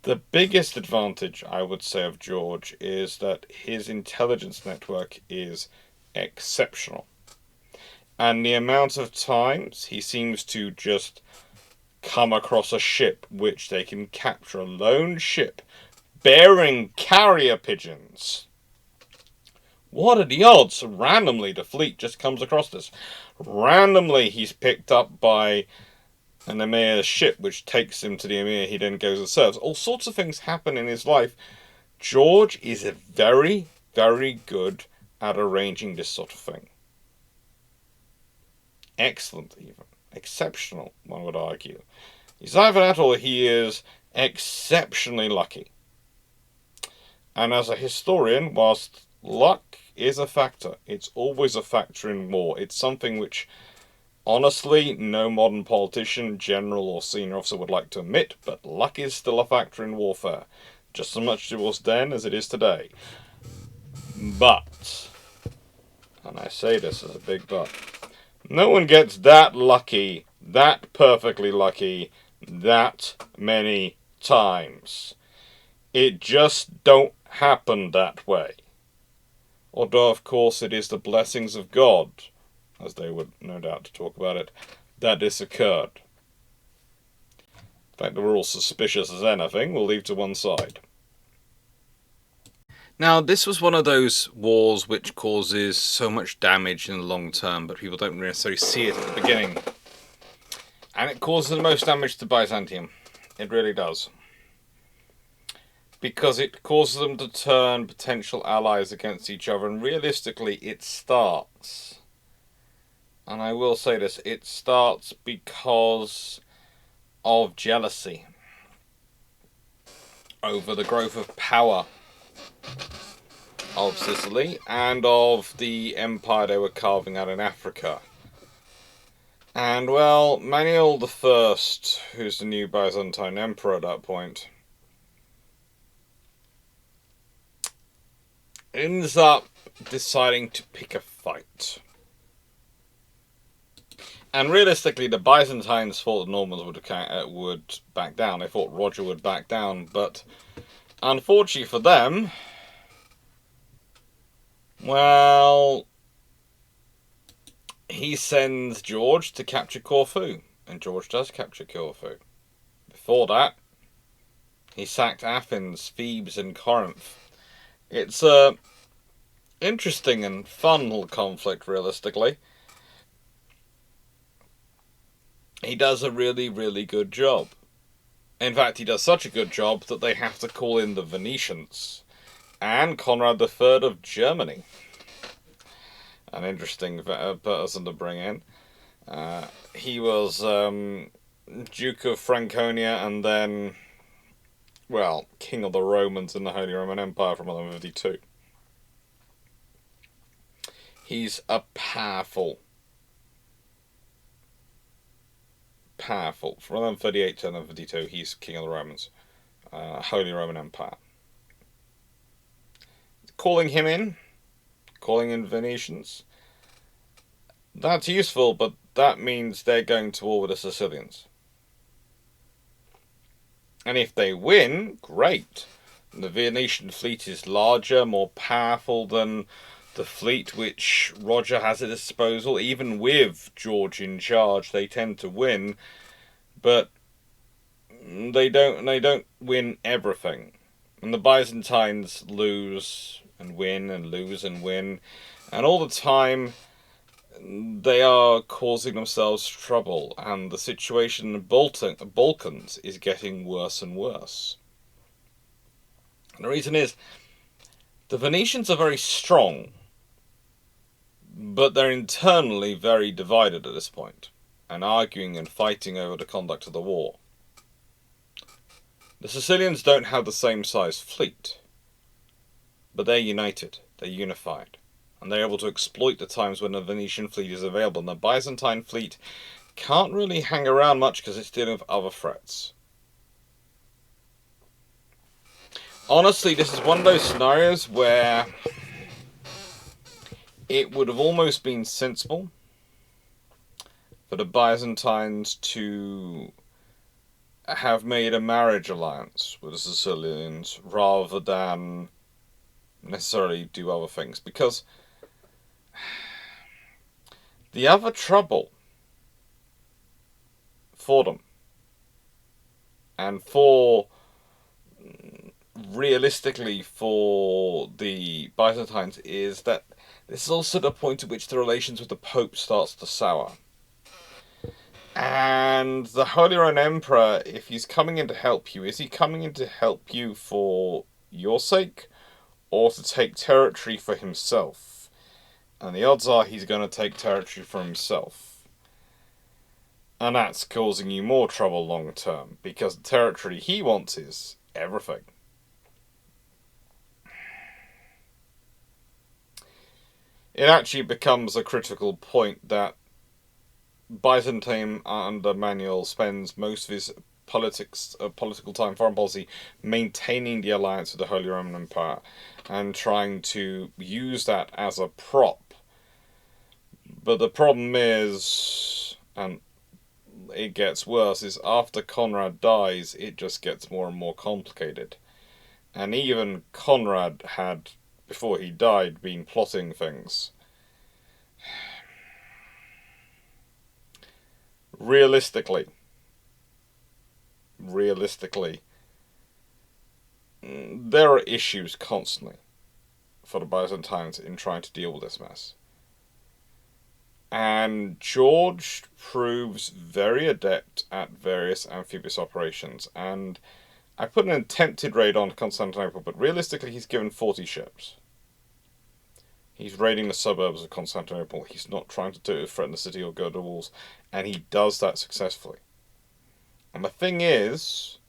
The biggest advantage, I would say, of George is that his intelligence network is exceptional. And the amount of times he seems to just come across a ship which they can capture, a lone ship bearing carrier pigeons. What are the odds? Randomly, the fleet just comes across this. Randomly, he's picked up by an emir's ship, which takes him to the emir. He then goes and serves. All sorts of things happen in his life. George is very, very good at arranging this sort of thing. Excellent, even. Exceptional, one would argue. He's either that or he is exceptionally lucky. And as a historian, whilst luck is a factor, it's always a factor in war. It's something which, honestly, no modern politician, general or senior officer would like to admit, but luck is still a factor in warfare. Just as much as it was then as it is today. But, and I say this as a big but, no one gets that lucky, that perfectly lucky, that many times. It just don't happen that way. Although, of course, it is the blessings of God, as they would no doubt talk about it, that this occurred. The fact that we're all suspicious as anything, we'll leave to one side. Now, this was one of those wars which causes so much damage in the long term, but people don't necessarily see it at the beginning. And it causes the most damage to Byzantium. It really does. Because it causes them to turn potential allies against each other, and realistically it starts, and I will say this, it starts because of jealousy over the growth of power of Sicily and of the empire they were carving out in Africa. And, well, Manuel I, who's the new Byzantine emperor at that point, ends up deciding to pick a fight. And realistically, the Byzantines thought the Normans would back down. They thought Roger would back down, but unfortunately for them, well, he sends George to capture Corfu, and George does capture Corfu. Before that, He sacked Athens, Thebes, and Corinth. It's a interesting and fun little conflict, realistically. He does a really, really good job. In fact, he does such a good job that they have to call in the Venetians and Conrad III of Germany. An interesting person to bring in. He was Duke of Franconia and then, well, King of the Romans in the Holy Roman Empire from 1152. He's a powerful. From 1138 to 1152, he's King of the Romans. Holy Roman Empire. Calling in Venetians, that's useful, but that means they're going to war with the Sicilians. And if they win, great. The Venetian fleet is larger, more powerful than the fleet which Roger has at his disposal. Even with George in charge, they tend to win, but they don't win everything. And the Byzantines lose and win and lose and win, and all the time they are causing themselves trouble, and the situation in the Balkans is getting worse and worse. And the reason is, the Venetians are very strong, but they're internally very divided at this point, and arguing and fighting over the conduct of the war. The Sicilians don't have the same size fleet, but they're united, they're unified, and they're able to exploit the times when the Venetian fleet is available, and the Byzantine fleet can't really hang around much because it's dealing with other threats. Honestly, this is one of those scenarios where it would have almost been sensible for the Byzantines to have made a marriage alliance with the Sicilians rather than necessarily do other things, because the other trouble for them, and for realistically for the Byzantines, is that this is also the point at which the relations with the Pope starts to sour. And the Holy Roman Emperor, if he's coming in to help you, is he coming in to help you for your sake, or to take territory for himself? And the odds are he's going to take territory for himself. And that's causing you more trouble long term, because the territory he wants is everything. It actually becomes a critical point that Byzantine under Manuel spends most of his political time, foreign policy, maintaining the alliance with the Holy Roman Empire and trying to use that as a prop. But the problem is, and it gets worse, is after Conrad dies, it just gets more and more complicated. And even Conrad had, before he died, been plotting things. Realistically, there are issues constantly for the Byzantines in trying to deal with this mess. And George proves very adept at various amphibious operations, and I put an attempted raid on Constantinople, but realistically he's given 40 ships. He's raiding the suburbs of Constantinople. He's not trying to threaten the city or go to the walls, and he does that successfully. And the thing is,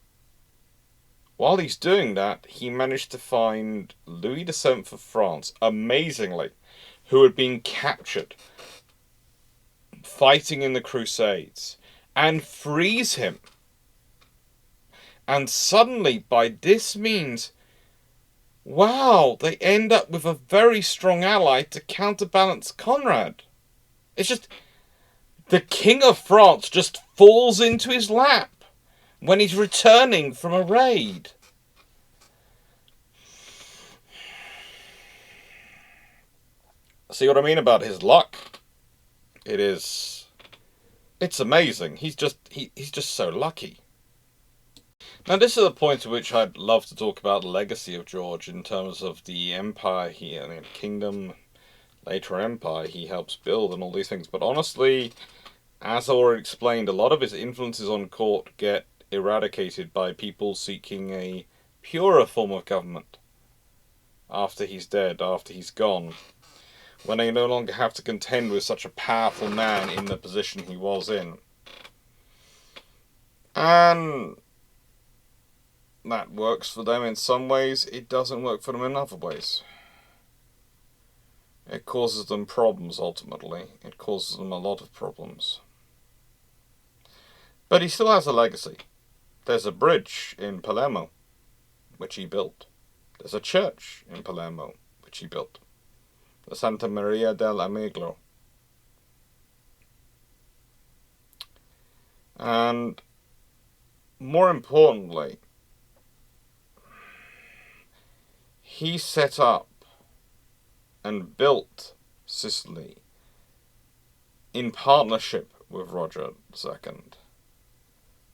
while he's doing that, he managed to find Louis VII of France, amazingly, who had been captured fighting in the Crusades, and frees him. And suddenly, by this means, wow, they end up with a very strong ally to counterbalance Conrad. It's just, the King of France just falls into his lap when he's returning from a raid. See what I mean about his luck? It's amazing. He's just so lucky. Now, this is a point at which I'd love to talk about the legacy of George in terms of the empire kingdom, later empire he helps build and all these things. But honestly, as I already explained, a lot of his influences on court get eradicated by people seeking a purer form of government after he's dead, after he's gone, when they no longer have to contend with such a powerful man in the position he was in. And that works for them in some ways, it doesn't work for them in other ways. It causes them problems, ultimately. It causes them a lot of problems. But he still has a legacy. There's a bridge in Palermo, which he built. There's a church in Palermo, which he built. The Santa Maria dell'Amiglo. And more importantly, he set up and built Sicily in partnership with Roger II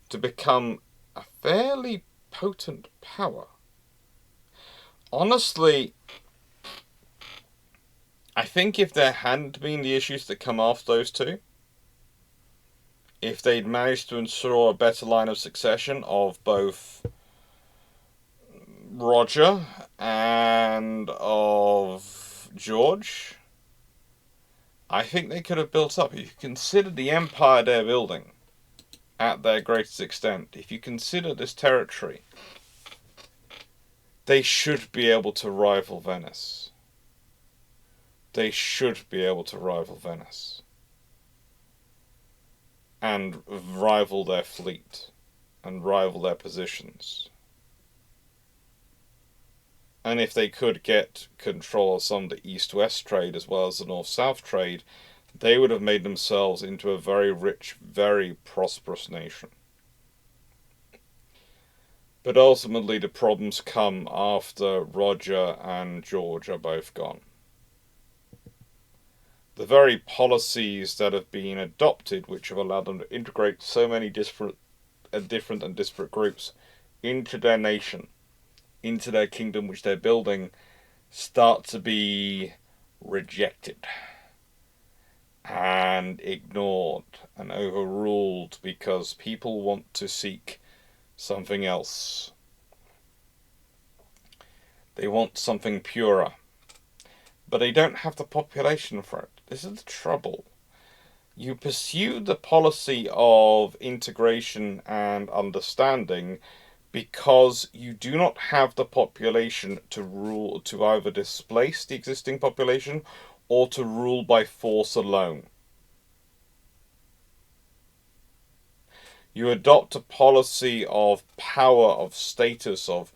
to become a fairly potent power. Honestly, I think if there hadn't been the issues that come after those two, if they'd managed to ensure a better line of succession of both Roger and of George, I think they could have built up. If you consider the empire they're building at their greatest extent, if you consider this territory, they should be able to rival Venice. They should be able to rival Venice. And rival their fleet. And rival their positions. And if they could get control of some of the east-west trade as well as the north-south trade, they would have made themselves into a very rich, very prosperous nation. But ultimately the problems come after Roger and George are both gone. The very policies that have been adopted, which have allowed them to integrate so many different and disparate groups into their nation, into their kingdom which they're building, start to be rejected and ignored and overruled because people want to seek something else. They want something purer. But they don't have the population for it. This is the trouble. You pursue the policy of integration and understanding because you do not have the population to rule, to either displace the existing population or to rule by force alone. You adopt a policy of power, of status, of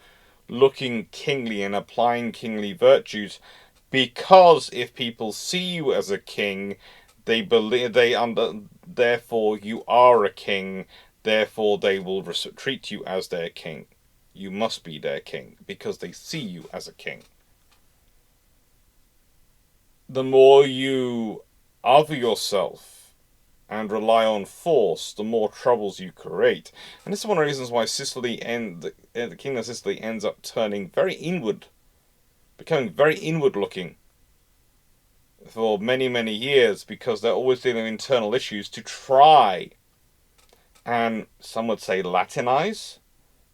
looking kingly and applying kingly virtues, because if people see you as a king, therefore you are a king, therefore they will treat you as their king. You must be their king, because they see you as a king. The more you other yourself and rely on force, the more troubles you create. And this is one of the reasons why the Kingdom of Sicily ends up turning very inward, becoming very inward-looking for many, many years, because they're always dealing with internal issues to try and, some would say, Latinize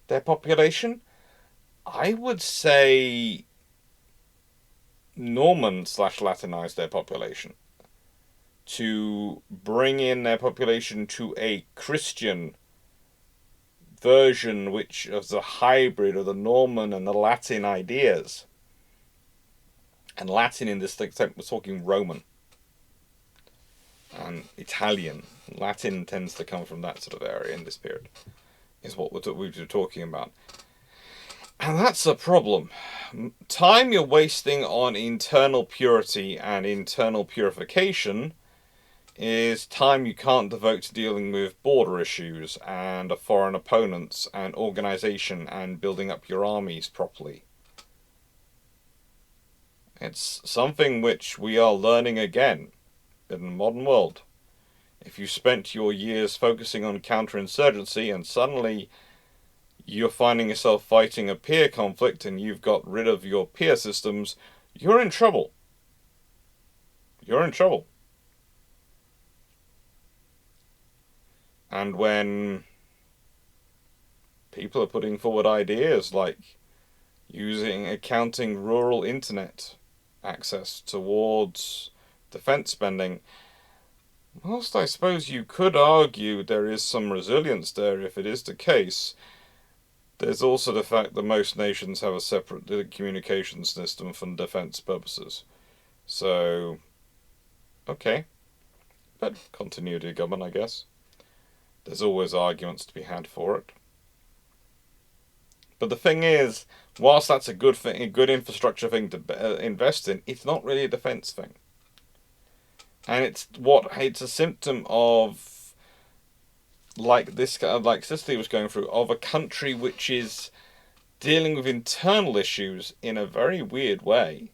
their population. I would say Norman/Latinize their population, to bring in their population to a Christian version which is a hybrid of the Norman and the Latin ideas. And Latin in this extent, we're talking Roman and Italian. Latin tends to come from that sort of area in this period, is what we were talking about. And that's a problem. Time you're wasting on internal purity and internal purification is time you can't devote to dealing with border issues and foreign opponents and organization and building up your armies properly. It's something which we are learning again in the modern world. If you spent your years focusing on counterinsurgency and suddenly you're finding yourself fighting a peer conflict and you've got rid of your peer systems, you're in trouble. You're in trouble. And when people are putting forward ideas like accounting rural internet access towards defense spending, whilst I suppose you could argue there is some resilience there if it is the case, there's also the fact that most nations have a separate communications system for defense purposes. So, okay. But continuity of government, I guess. There's always arguments to be had for it. But the thing is, whilst that's a good thing, a good infrastructure thing to invest in, it's not really a defence thing. And it's a symptom of, like Sicily was going through, of a country which is dealing with internal issues in a very weird way.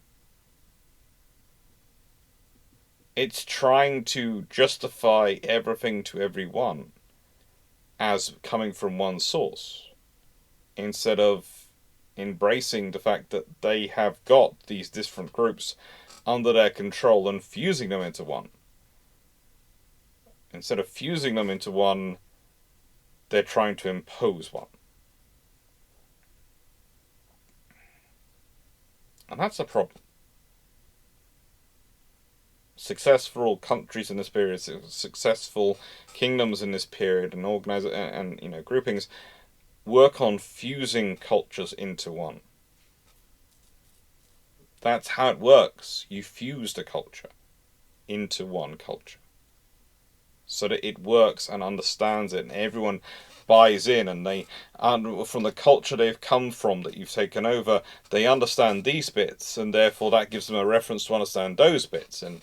It's trying to justify everything to everyone as coming from one source, instead of embracing the fact that they have got these different groups under their control and fusing them into one. Instead of fusing them into one, they're trying to impose one. And that's a problem. Successful countries in this period, successful kingdoms in this period, and groupings work on fusing cultures into one. That's how it works. You fuse the culture into one culture, so that it works and understands it, and everyone buys in, and from the culture they've come from that you've taken over, they understand these bits, and therefore that gives them a reference to understand those bits, and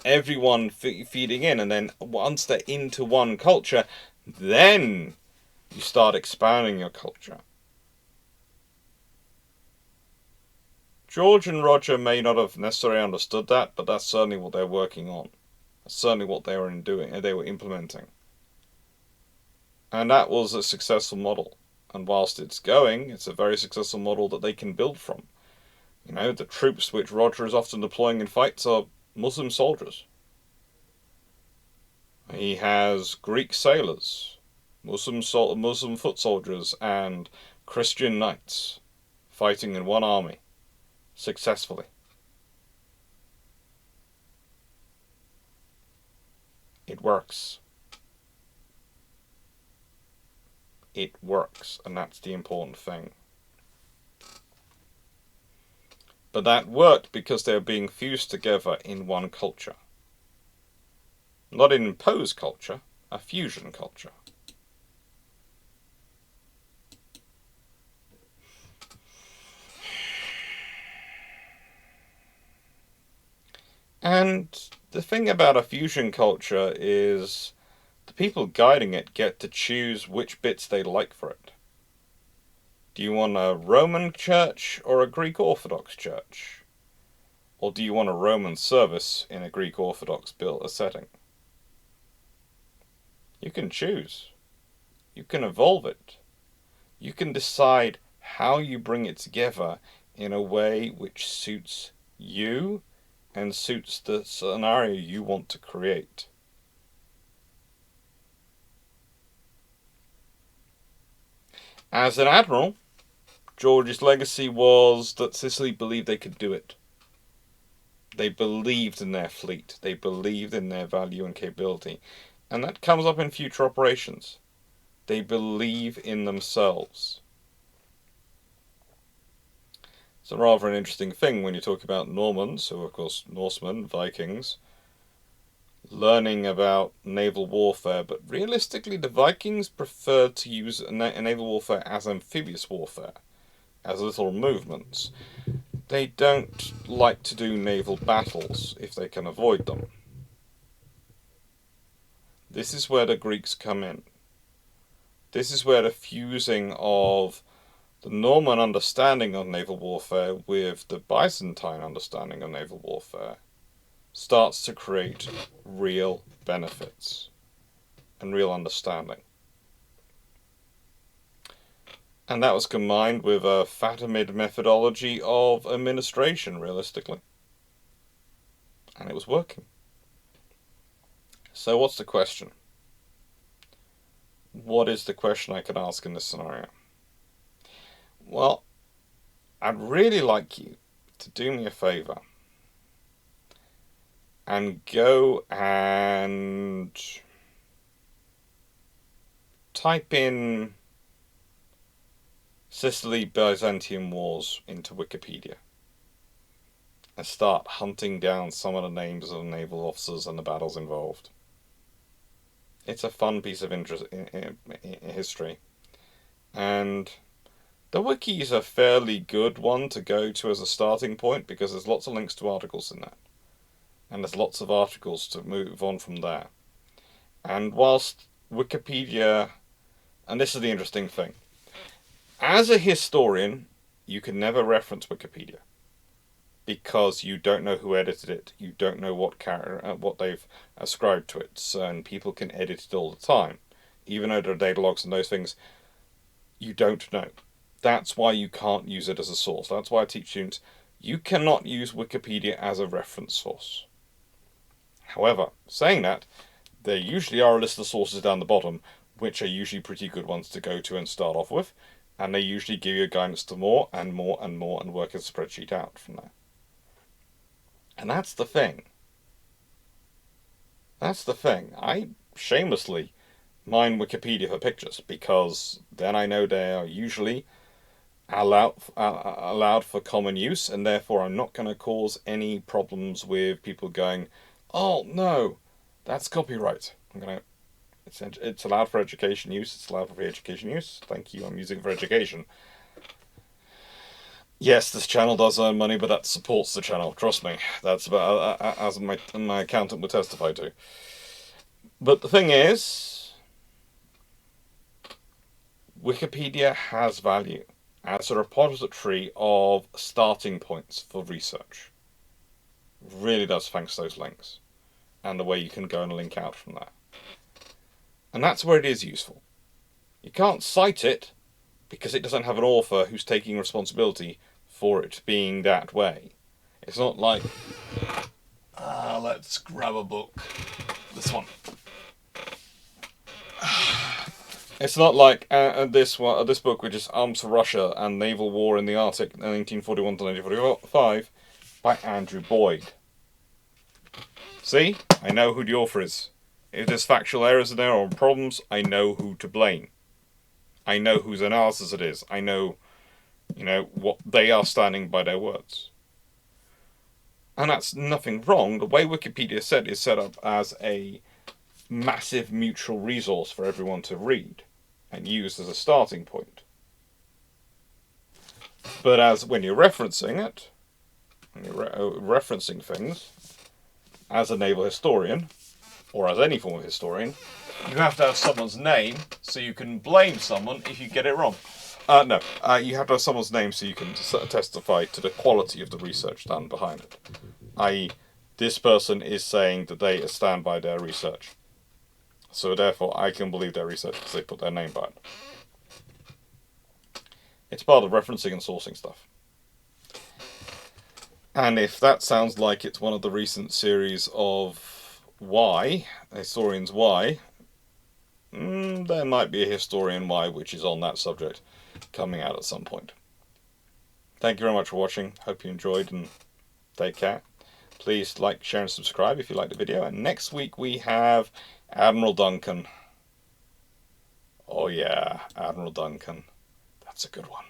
everyone feeding in, and then once they're into one culture, then you start expanding your culture. George and Roger may not have necessarily understood that, but that's certainly what they're working on. That's certainly what they were implementing. And that was a successful model. And whilst it's a very successful model that they can build from. The troops which Roger is often deploying in fights are Muslim soldiers. He has Greek sailors, Muslim foot soldiers, and Christian knights fighting in one army successfully. It works. It works, and that's the important thing. But that worked because they were being fused together in one culture. Not an imposed culture, a fusion culture. And the thing about a fusion culture is the people guiding it get to choose which bits they like for it. Do you want a Roman church or a Greek Orthodox church? Or do you want a Roman service in a Greek Orthodox setting? You can choose. You can evolve it. You can decide how you bring it together in a way which suits you and suits the scenario you want to create. As an admiral, George's legacy was that Sicily believed they could do it. They believed in their fleet. They believed in their value and capability. And that comes up in future operations. They believe in themselves. It's a rather an interesting thing when you talk about Normans, who are of course Norsemen, Vikings, learning about naval warfare, but realistically the Vikings preferred to use naval warfare as amphibious warfare, as little movements. They don't like to do naval battles if they can avoid them. This is where the Greeks come in. This is where the fusing of the Norman understanding of naval warfare with the Byzantine understanding of naval warfare starts to create real benefits and real understanding. And that was combined with a Fatimid methodology of administration, realistically. And it was working. So what's the question? What is the question I could ask in this scenario? Well, I'd really like you to do me a favour and go and type in Sicily Byzantine Wars into Wikipedia and start hunting down some of the names of the naval officers and the battles involved. It's a fun piece of interest in history. And the wiki is a fairly good one to go to as a starting point because there's lots of links to articles in that. And there's lots of articles to move on from there. And whilst Wikipedia, and this is the interesting thing, as a historian, you can never reference Wikipedia because you don't know who edited it, you don't know what they've ascribed to it, and people can edit it all the time. Even though there are data logs and those things, you don't know. That's why you can't use it as a source. That's why I teach students, you cannot use Wikipedia as a reference source. However, saying that, there usually are a list of sources down the bottom, which are usually pretty good ones to go to and start off with, and they usually give you guidance to more and more and more and work a spreadsheet out from there. And that's the thing. That's the thing. I shamelessly mine Wikipedia for pictures because then I know they are usually allowed for common use, and therefore I'm not going to cause any problems with people going, oh no, that's copyright. It's allowed for education use. It's allowed for free education use. Thank you. I'm using it for education. Yes, this channel does earn money, but that supports the channel. Trust me. That's about as my accountant would testify to. But the thing is, Wikipedia has value as a repository of starting points for research. It really does, thanks to those links and the way you can go and link out from that. And that's where it is useful. You can't cite it because it doesn't have an author who's taking responsibility for it being that way. It's not like, let's grab a book. This one. It's not like this book, which is Arms for Russia and Naval War in the Arctic, 1941 to 1945, by Andrew Boyd. See? I know who the author is. If there's factual errors in there or problems, I know who to blame. I know whose analysis it is. I know, what they are standing by their words. And that's nothing wrong. The way Wikipedia is set up as a massive mutual resource for everyone to read and use as a starting point. But as when you're referencing it, when you're referencing things, as a naval historian, or as any form of historian, you have to have someone's name so you can blame someone if you get it wrong. You have to have someone's name so you can testify to the quality of the research done behind it. I.e., this person is saying that they stand by their research. So therefore, I can believe their research because they put their name by it. It's part of referencing and sourcing stuff. And if that sounds like it's one of the recent series of Why, Historians Why, there might be a Historian Why which is on that subject coming out at some point. Thank you very much for watching. Hope you enjoyed and take care. Please like, share and subscribe if you liked the video. And next week we have Admiral Duncan. Oh yeah, Admiral Duncan. That's a good one.